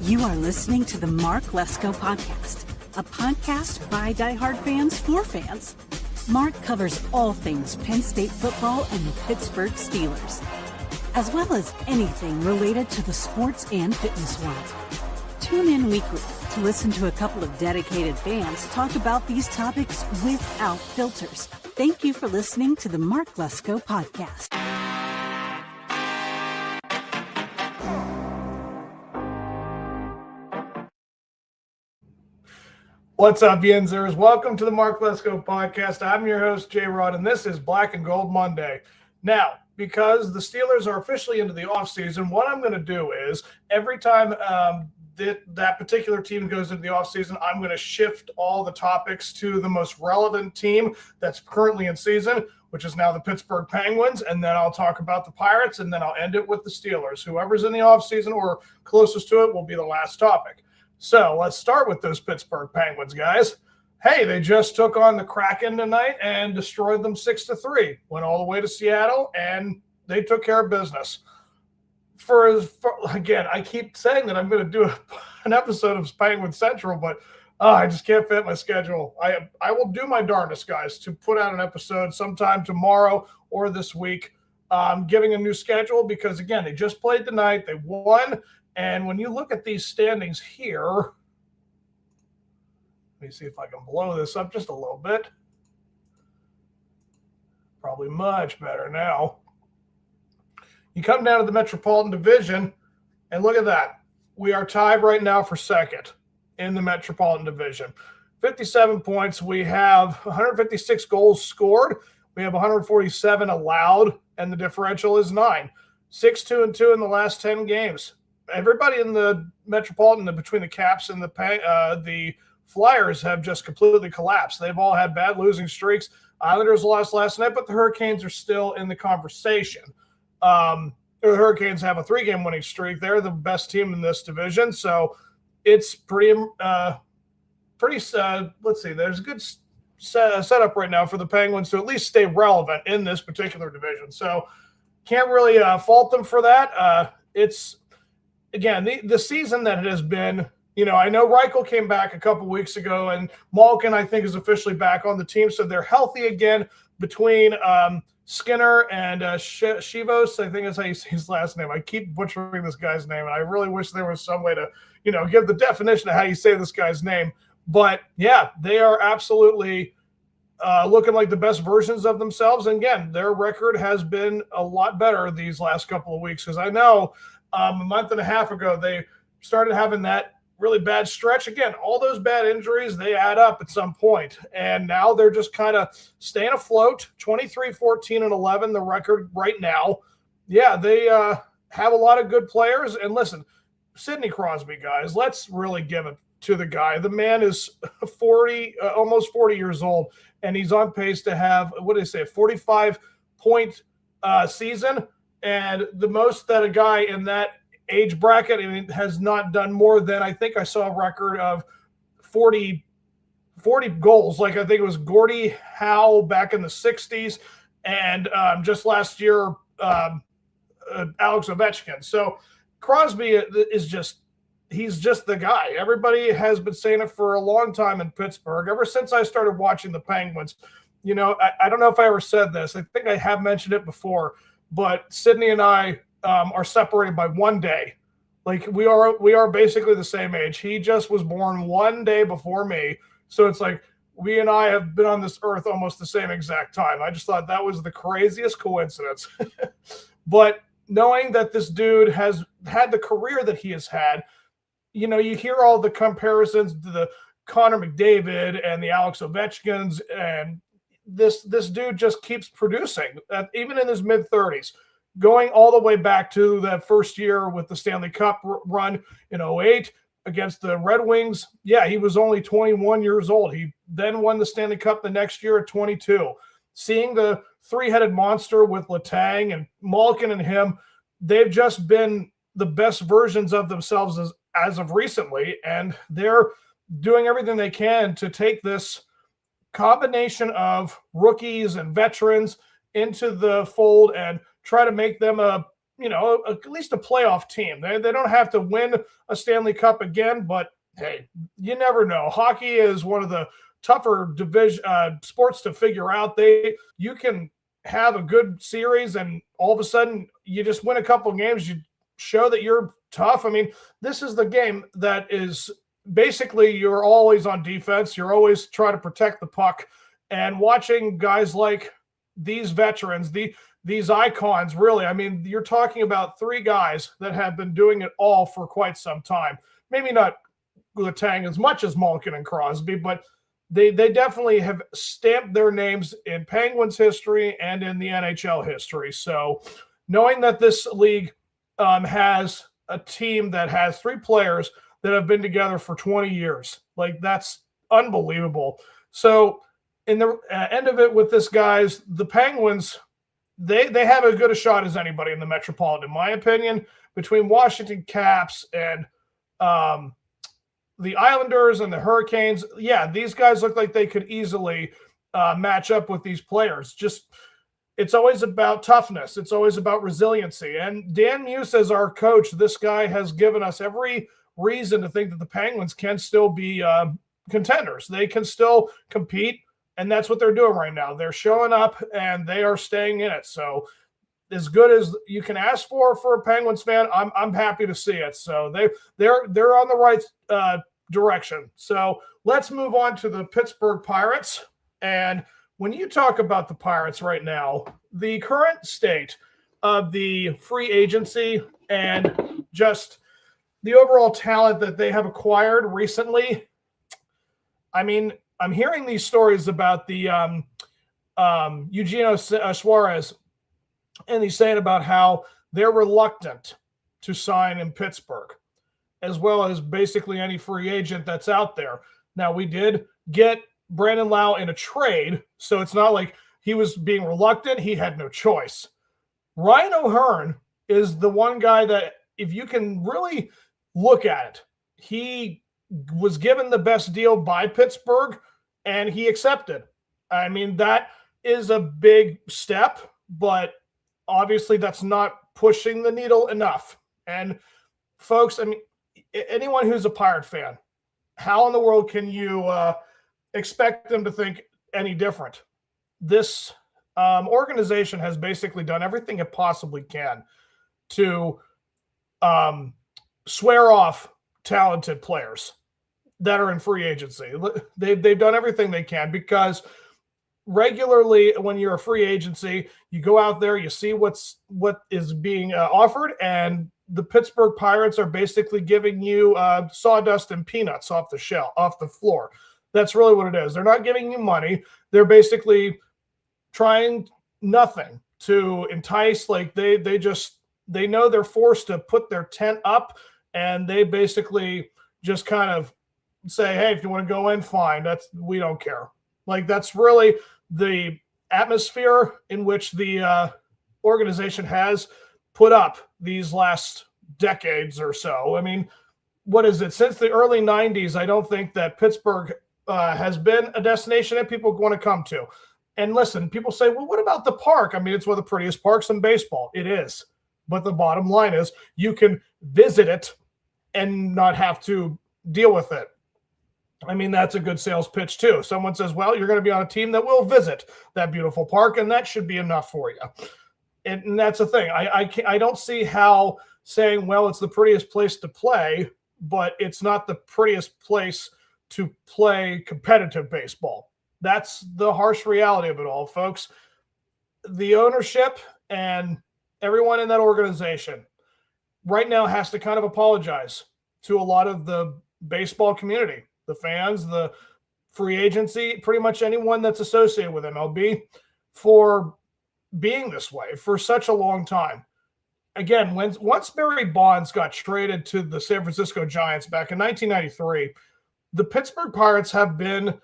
You are listening to the Mark Lesko podcast, a podcast by diehard fans for fans. Mark covers all things Penn State football and the Pittsburgh Steelers, as well as anything related to the sports and fitness world. Tune in weekly to listen to a couple of dedicated fans talk about these topics without filters. Thank you for listening to the Mark Lesko podcast. What's up, Yenzers? Welcome to the Mark Lesko podcast. I'm your host, Jay Rod, and this is Black and Gold Monday. Now, because the Steelers are officially into the offseason, what I'm going to do is every time that particular team goes into the offseason, I'm going to shift all the topics to the most relevant team that's currently in season, which is now the Pittsburgh Penguins, and then I'll talk about the Pirates, and then I'll end it with the Steelers. Whoever's in the offseason or closest to it will be the last topic. So let's start with those Pittsburgh Penguins, guys. Hey, they just took on the Kraken tonight and destroyed them 6-3. Went all the way to Seattle, and they took care of business. Again, I keep saying that I'm going to do an episode of Penguin Central, but I just can't fit my schedule. I will do my darndest, guys, to put out an episode sometime tomorrow or this week. Giving a new schedule because, again, they just played tonight. They won. And when you look at these standings here, let me see if I can blow this up just a little bit. Probably much better now. You come down to the Metropolitan Division, and look at that. We are tied right now for second in the Metropolitan Division. 57 points. We have 156 goals scored. We have 147 allowed, and the differential is 9. 6-2-2 in the last 10 games. Everybody in the Metropolitan, between the Caps and the Flyers, have just completely collapsed. They've all had bad losing streaks. Islanders lost last night, but the Hurricanes are still in the conversation. The Hurricanes have a 3-game winning streak. They're the best team in this division, so it's pretty. Let's see. There's a good setup right now for the Penguins to at least stay relevant in this particular division. So can't really fault them for that. It's again, the season that it has been, I know Reichel came back a couple weeks ago, and Malkin, I think, is officially back on the team. So they're healthy again between Skinner and Shivos. I think that's how you say his last name. I keep butchering this guy's name, and I really wish there was some way to, give the definition of how you say this guy's name. But, yeah, they are absolutely looking like the best versions of themselves. And, again, their record has been a lot better these last couple of weeks because I know – a month and a half ago, they started having that really bad stretch. Again, all those bad injuries, they add up at some point. And now they're just kind of staying afloat, 23-14-11, the record right now. Yeah, they have a lot of good players. And listen, Sidney Crosby, guys, let's really give it to the guy. The man is 40, almost 40 years old, and he's on pace to have, what did they say, a 45-point season. And the most that a guy in that age bracket has not done more than, I think I saw a record of 40 goals. Like I think it was Gordie Howe back in the 60s. And just last year, Alex Ovechkin. So Crosby is he's just the guy. Everybody has been saying it for a long time in Pittsburgh. Ever since I started watching the Penguins, I don't know if I ever said this. I think I have mentioned it before. But Sydney and I are separated by 1 day. Like we are basically the same age. He just was born 1 day before me. So it's like we and I have been on this earth almost the same exact time. I just thought that was the craziest coincidence. But knowing that this dude has had the career that he has had, you hear all the comparisons to the Connor McDavid and the Alex Ovechkins, and this dude just keeps producing, even in his mid-30s, going all the way back to that first year with the Stanley Cup run in 2008 against the Red Wings. Yeah, he was only 21 years old. He then won the Stanley Cup the next year at 22. Seeing the three-headed monster with Letang and Malkin and him, they've just been the best versions of themselves as of recently, and they're doing everything they can to take this combination of rookies and veterans into the fold and try to make them a at least a playoff team. They don't have to win a Stanley Cup again, but hey, you never know. Hockey is one of the tougher division sports to figure out. You can have a good series, and all of a sudden you just win a couple games. You show that you're tough. I mean, this is the game that is basically you're always on defense. You're always trying to protect the puck, and watching guys like these veterans, these icons, really. I mean, you're talking about three guys that have been doing it all for quite some time. Maybe not Letang as much as Malkin and Crosby, but they definitely have stamped their names in Penguins history and in the NHL history. So knowing that this league has a team that has three players that have been together for 20 years, like that's unbelievable. So in the end of it with this, guys, the Penguins, they have as good a shot as anybody in the Metropolitan, in my opinion, between Washington Caps and the Islanders and the Hurricanes. Yeah, these guys look like they could easily match up with these players. Just, it's always about toughness. It's always about resiliency. And Dan Muse, as our coach, this guy has given us every reason to think that the Penguins can still be contenders. They can still compete, and that's what they're doing right now. They're showing up, and they are staying in it. So as good as you can ask for a Penguins fan, I'm happy to see it. So they're on the right direction. So let's move on to the Pittsburgh Pirates. And when you talk about the Pirates right now, the current state of the free agency and just the overall talent that they have acquired recently, I mean, I'm hearing these stories about the Eugenio Suarez, and he's saying about how they're reluctant to sign in Pittsburgh, as well as basically any free agent that's out there. Now, we did get Brandon Lau in a trade, so it's not like he was being reluctant. He had no choice. Ryan O'Hearn is the one guy that, if you can really look at it, he was given the best deal by Pittsburgh, and he accepted. I mean, that is a big step, but obviously that's not pushing the needle enough. And folks, I mean, anyone who's a Pirate fan, how in the world can you expect them to think any different? This organization has basically done everything it possibly can to swear off talented players that are in free agency. They've done everything they can, because regularly when you're a free agency, you go out there, you see what is being offered, and the Pittsburgh Pirates are basically giving you sawdust and peanuts off the floor. That's really what it is. They're not giving you money. They're basically trying nothing to entice. Like they know they're forced to put their tent up, and they basically just kind of say, hey, if you want to go in, fine. We don't care. Like, that's really the atmosphere in which the organization has put up these last decades or so. I mean, what is it? Since the early 90s, I don't think that Pittsburgh has been a destination that people want to come to. And listen, people say, well, what about the park? I mean, it's one of the prettiest parks in baseball. It is. But the bottom line is you can visit it and not have to deal with it. I mean, that's a good sales pitch too. Someone says, well, you're going to be on a team that will visit that beautiful park, and that should be enough for you. And that's the thing. I don't see how saying, well, it's the prettiest place to play, but it's not the prettiest place to play competitive baseball. That's the harsh reality of it all, folks. The ownership and everyone in that organization right now has to kind of apologize to a lot of the baseball community, the fans, the free agency, pretty much anyone that's associated with MLB, for being this way for such a long time. Again, once Barry Bonds got traded to the San Francisco Giants back in 1993, the Pittsburgh Pirates have been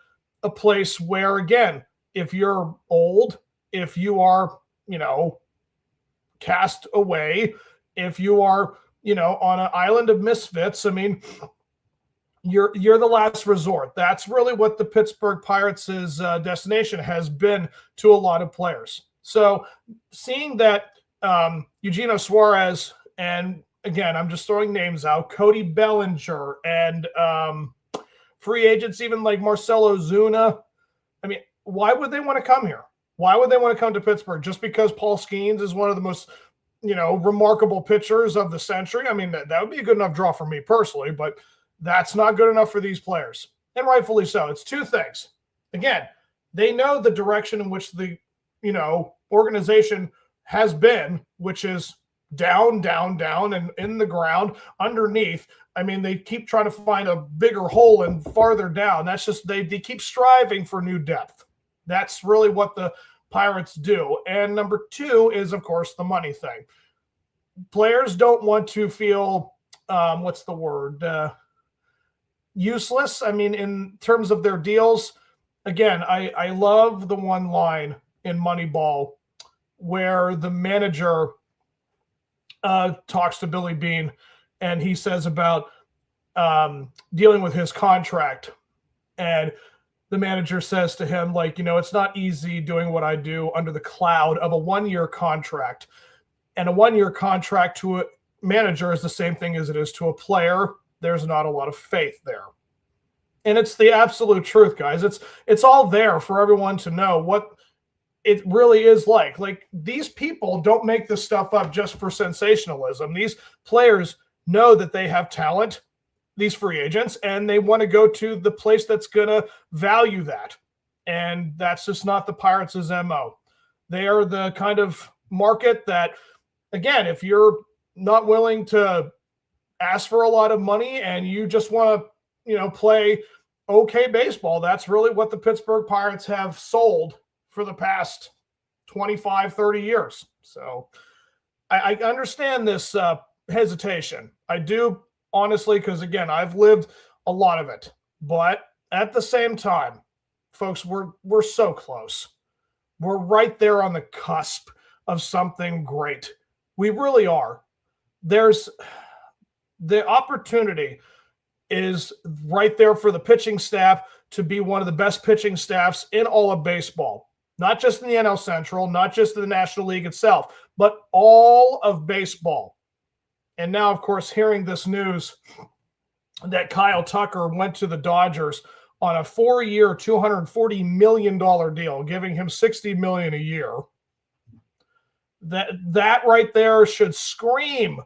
a place where, again, if you're old, if you are, cast away, if you are, on an island of misfits, I mean, you're the last resort. That's really what the Pittsburgh Pirates' destination has been to a lot of players. So seeing that Eugenio Suarez, and again, I'm just throwing names out, Cody Bellinger, and free agents even like Marcelo Zuna. I mean, why would they want to come here? Why would they want to come to Pittsburgh? Just because Paul Skeens is one of the most, remarkable pitchers of the century? I mean, that would be a good enough draw for me personally, but that's not good enough for these players. And rightfully so. It's two things. Again, they know the direction in which the, organization has been, which is down, down, down, and in the ground underneath. I mean, they keep trying to find a bigger hole and farther down. That's just, they keep striving for new depth. That's really what the Pirates do. And number two is, of course, the money thing. Players don't want to feel, useless. I mean, in terms of their deals, again, I love the one line in Moneyball where the manager talks to Billy Beane, and he says about dealing with his contract. And the manager says to him, it's not easy doing what I do under the cloud of a 1-year contract. And a 1-year contract to a manager is the same thing as it is to a player. There's not a lot of faith there. And it's the absolute truth, guys. It's all there for everyone to know what it really is like. Like, these people don't make this stuff up just for sensationalism. These players know that they have talent, these free agents, and they want to go to the place that's going to value that. And that's just not the Pirates' MO. They are the kind of market that, again, if you're not willing to ask for a lot of money and you just want to, play okay baseball, that's really what the Pittsburgh Pirates have sold for the past 25, 30 years. So I understand this hesitation. I do, honestly, because, again, I've lived a lot of it. But at the same time, folks, we're so close. We're right there on the cusp of something great. We really are. There's the opportunity is right there for the pitching staff to be one of the best pitching staffs in all of baseball. Not just in the NL Central, not just in the National League itself, but all of baseball. And now, of course, hearing this news that Kyle Tucker went to the Dodgers on a 4-year, $240 million deal, giving him $60 million a year. That right there should scream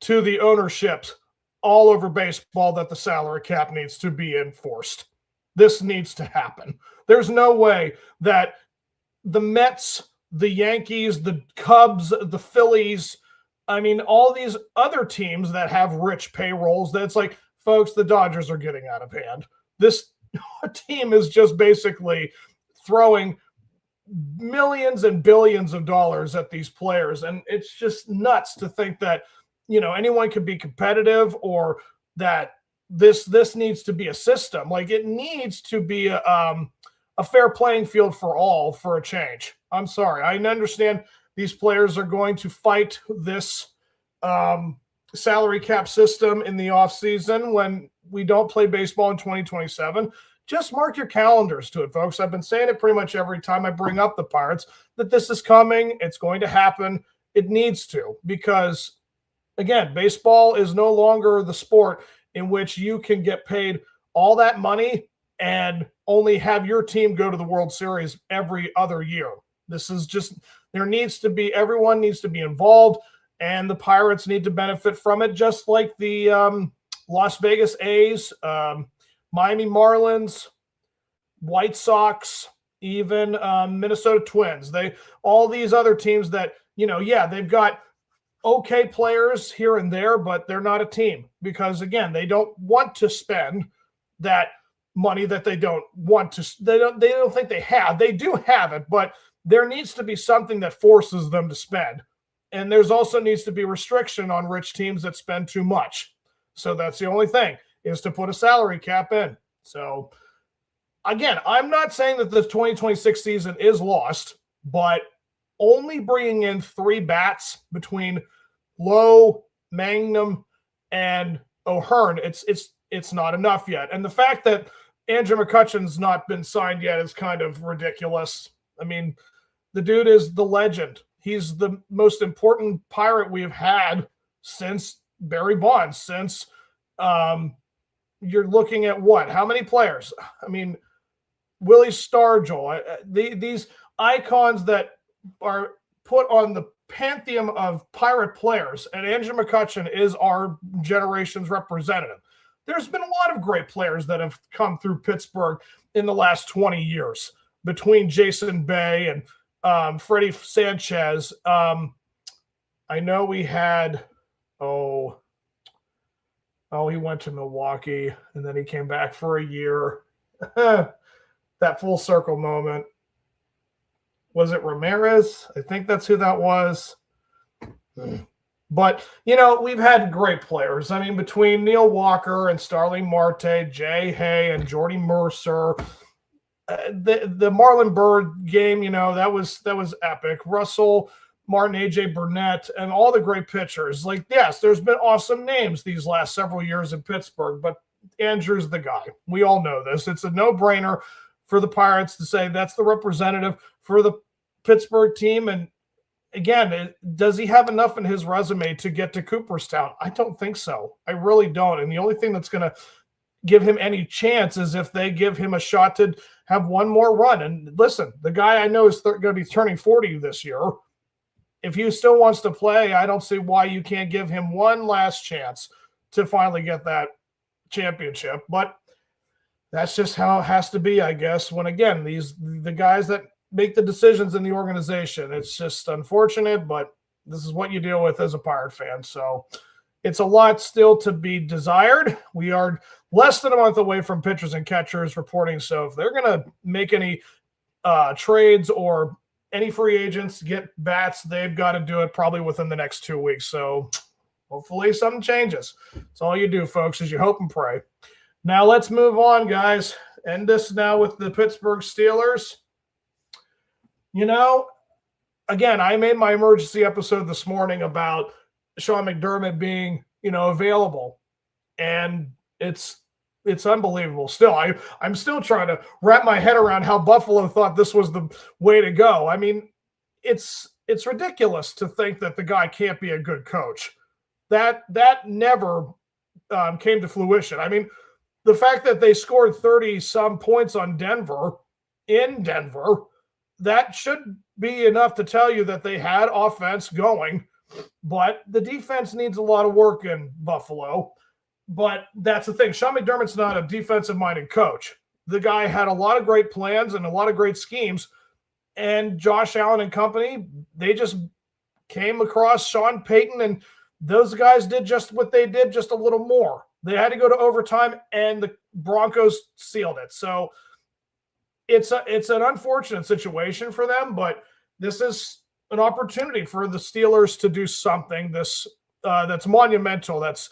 to the ownerships all over baseball that the salary cap needs to be enforced. This needs to happen. There's no way that the Mets, the Yankees, the Cubs, the Phillies, I mean, all these other teams that have rich payrolls, that's like, folks, the Dodgers are getting out of hand. This team is just basically throwing millions and billions of dollars at these players. And it's just nuts to think that, anyone could be competitive, or that this needs to be a system. Like, it needs to be a fair playing field for all for a change. I'm sorry. I understand these players are going to fight this salary cap system in the offseason when we don't play baseball in 2027. Just mark your calendars to it, folks. I've been saying it pretty much every time I bring up the Pirates, that this is coming. It's going to happen. It needs to, because, again, baseball is no longer the sport in which you can get paid all that money and only have your team go to the World Series every other year. This is just, everyone needs to be involved, and the Pirates need to benefit from it, just like the Las Vegas A's, Miami Marlins, White Sox, even Minnesota Twins. All these other teams that, they've got okay players here and there, but they're not a team because, again, they don't want to spend that money that they don't want to. They don't think they have. They do have it, but there needs to be something that forces them to spend. And there's also needs to be restriction on rich teams that spend too much. So that's the only thing, is to put a salary cap in. So, again, I'm not saying that the 2026 season is lost, but only bringing in 3 bats between Lowe, Magnum, and O'Hearn, it's not enough yet. And the fact that Andrew McCutchen's not been signed yet is kind of ridiculous. I mean, the dude is the legend He's the most important Pirate we've had since Barry Bonds, since you're looking at what? How many players? I mean, Willie Stargell, these icons that are put on the pantheon of Pirate players, and Andrew McCutchen is our generation's representative. There's been a lot of great players that have come through Pittsburgh in the last 20 years between Jason Bay and Freddie Sanchez. I know we had, he went to Milwaukee, and then he came back for a year. That full circle moment. Was it Ramirez? I think that's who that was. But, we've had great players. I mean, between Neil Walker and Starling Marte, Jay Hay and Jordy Mercer, the Marlon Byrd game, that was epic. Russell Martin, AJ Burnett, and all the great pitchers. Like, yes, there's been awesome names these last several years in Pittsburgh, but Andrew's the guy. We all know this. It's a no-brainer for the Pirates to say that's the representative for the Pittsburgh team. And again, does he have enough in his resume to get to Cooperstown? I don't think so. I really don't. And the only thing that's going to give him any chance is if they give him a shot to have one more run. And listen, the guy I know is going to be turning 40 this year. If he still wants to play, I don't see why you can't give him one last chance to finally get that championship. But that's just how it has to be, I guess, when, again, the guys that make the decisions in the organization. It's just unfortunate, but this is what you deal with as a Pirate fan. So it's a lot still to be desired. We are less than a month away from pitchers and catchers reporting. So if they're going to make any trades or any free agents get bats, they've got to do it probably within the next 2 weeks. So hopefully something changes. That's all you do, folks, is you hope and pray. Now let's move on, guys. End this now with the Pittsburgh Steelers. Again, I made my emergency episode this morning about Sean McDermott being, available. And it's unbelievable. Still, I'm still trying to wrap my head around how Buffalo thought this was the way to go. I mean, it's ridiculous to think that the guy can't be a good coach. That never came to fruition. I mean, the fact that they scored 30-some points on Denver, that should be enough to tell you that they had offense going. But the defense needs a lot of work in Buffalo. But that's the thing. Sean McDermott's not a defensive-minded coach. The guy had a lot of great plans and a lot of great schemes. And Josh Allen and company, they just came across Sean Payton, and those guys did just what they did, just a little more. They had to go to overtime, and the Broncos sealed it. So it's an unfortunate situation for them, but this is an opportunity for the Steelers to do something that's monumental, that's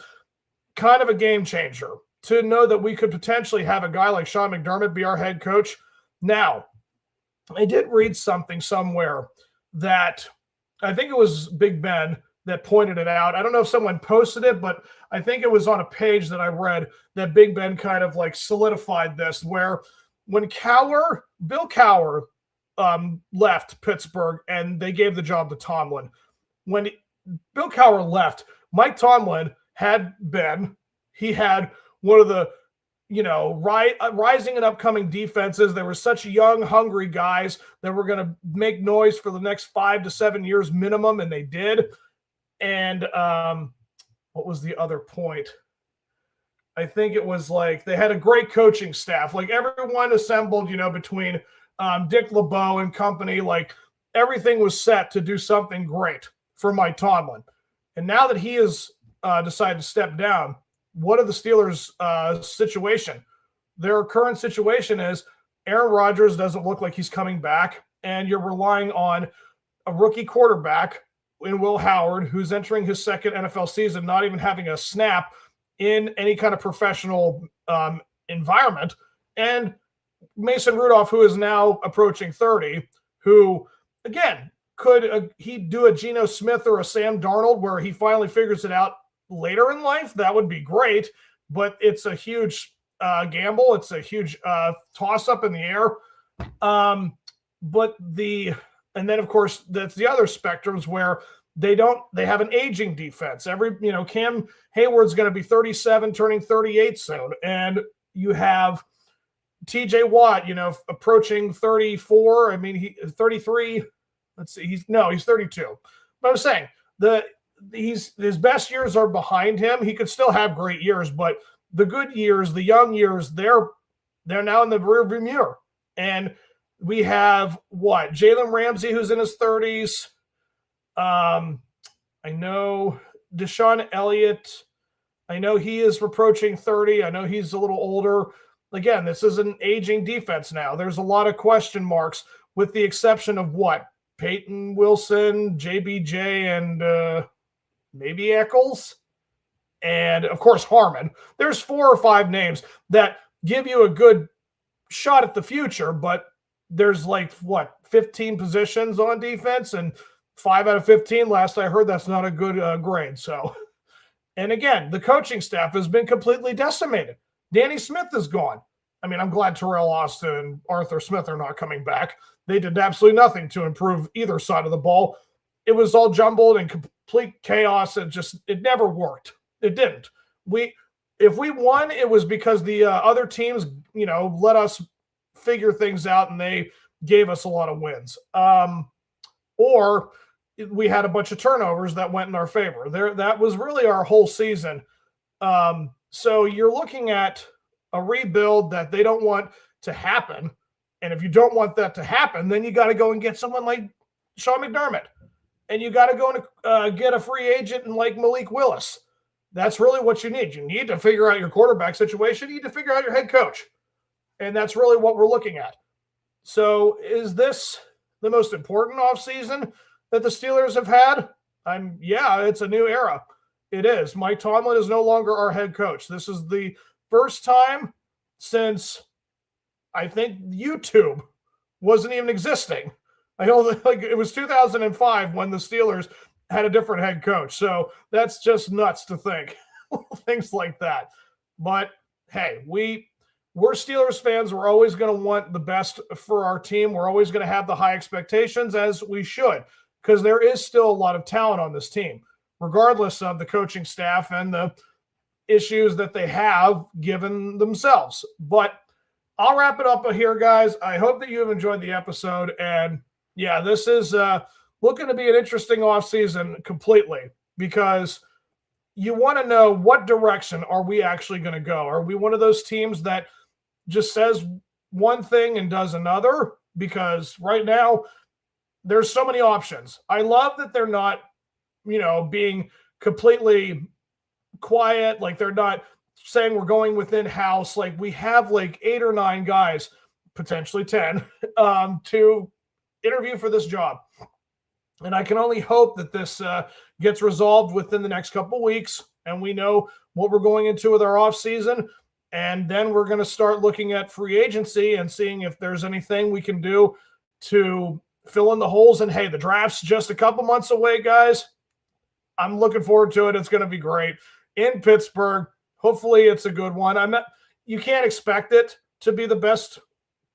kind of a game changer, to know that we could potentially have a guy like Sean McDermott be our head coach. Now, I did read something somewhere that I think it was Big Ben that pointed it out. I don't know if someone posted it, but I think it was on a page that I read that Big Ben kind of like solidified this, where when Bill Cowher left Pittsburgh and they gave the job to Tomlin, when Bill Cowher left, Mike Tomlin had Ben. He had one of the, rising and upcoming defenses. There were such young, hungry guys that were going to make noise for the next 5 to 7 years minimum, and they did. And what was the other point? I think it was like they had a great coaching staff. Like everyone assembled, between Dick LeBeau and company. Like everything was set to do something great for Mike Tomlin. And now that he has decided to step down, what are the Steelers' situation? Their current situation is Aaron Rodgers doesn't look like he's coming back, and you're relying on a rookie quarterback in Will Howard, who's entering his second NFL season, not even having a snap in any kind of professional environment, and Mason Rudolph, who is now approaching 30, who, again, could he do a Geno Smith or a Sam Darnold where he finally figures it out later in life? That would be great, but it's a huge gamble. It's a huge toss-up in the air. But the And then, of course, that's the other spectrums where they have an aging defense. Cam Hayward's going to be 37, turning 38 soon. And you have TJ Watt, approaching 34. I mean, 33. Let's see. He's 32. But I'm saying his best years are behind him. He could still have great years, but the good years, the young years, they're now in the rearview mirror. And we have Jalen Ramsey, who's in his 30s. I know Deshaun Elliott. I know he is approaching 30. I know he's a little older. Again, this is an aging defense now. There's a lot of question marks, with the exception of Peyton Wilson, JBJ, and maybe Eccles, and of course Harmon. There's 4 or 5 names that give you a good shot at the future, but there's 15 positions on defense, and 5 out of 15, last I heard, that's not a good grade. So, and again, the coaching staff has been completely decimated. Danny Smith is gone. I mean, I'm glad Terrell Austin and Arthur Smith are not coming back. They did absolutely nothing to improve either side of the ball. It was all jumbled and complete chaos. It never worked. It didn't. If we won, it was because the other teams, let us figure things out, and they gave us a lot of wins. Or we had a bunch of turnovers that went in our favor. That was really our whole season. So you're looking at a rebuild that they don't want to happen. And if you don't want that to happen, then you got to go and get someone like Sean McDermott. And you got to go and get a free agent like Malik Willis. That's really what you need. You need to figure out your quarterback situation. You need to figure out your head coach. And that's really what we're looking at. So is this the most important offseason that the Steelers have had? Yeah, it's a new era. It is. Mike Tomlin is no longer our head coach. This is the first time since, I think, YouTube wasn't even existing. I know it was 2005 when the Steelers had a different head coach. So that's just nuts to think. Things like that. But hey, we're Steelers fans. We're always going to want the best for our team. We're always going to have the high expectations, as we should, because there is still a lot of talent on this team, regardless of the coaching staff and the issues that they have given themselves. But I'll wrap it up here, guys. I hope that you have enjoyed the episode. And yeah, this is looking to be an interesting offseason completely, because you want to know what direction are we actually going to go. Are we one of those teams that just says one thing and does another? Because right now there's so many options. I love that they're not, being completely quiet. Like, they're not saying we're going within house. Like, we have 8 or 9 guys, potentially 10, to interview for this job. And I can only hope that this gets resolved within the next couple weeks, and we know what we're going into with our off season. And then we're going to start looking at free agency and seeing if there's anything we can do to fill in the holes. And hey, the draft's just a couple months away, guys. I'm looking forward to it. It's going to be great in Pittsburgh. Hopefully it's a good one. You can't expect it to be the best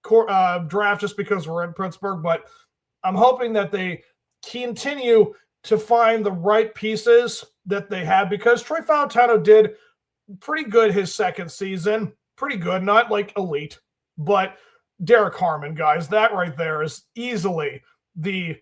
draft just because we're in Pittsburgh, but I'm hoping that they continue to find the right pieces that they have, because Troy Fautano did pretty good his second season. Pretty good, not elite, but Derek Harmon, guys, that right there is easily the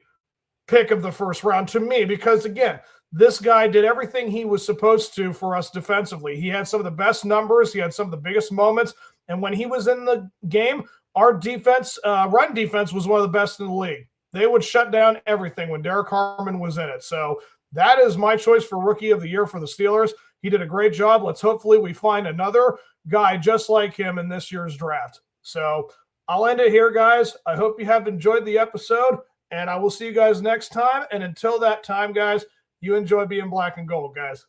pick of the first round to me, because again, this guy did everything he was supposed to for us defensively. He had some of the best numbers. He had some of the biggest moments. And when he was in the game, our defense, run defense, was one of the best in the league. They would shut down everything when Derek Harmon was in it. So that is my choice for Rookie of the Year for the Steelers. He did a great job. Hopefully we find another guy just like him in this year's draft. So I'll end it here, guys. I hope you have enjoyed the episode, and I will see you guys next time. And until that time, guys, you enjoy being black and gold, guys.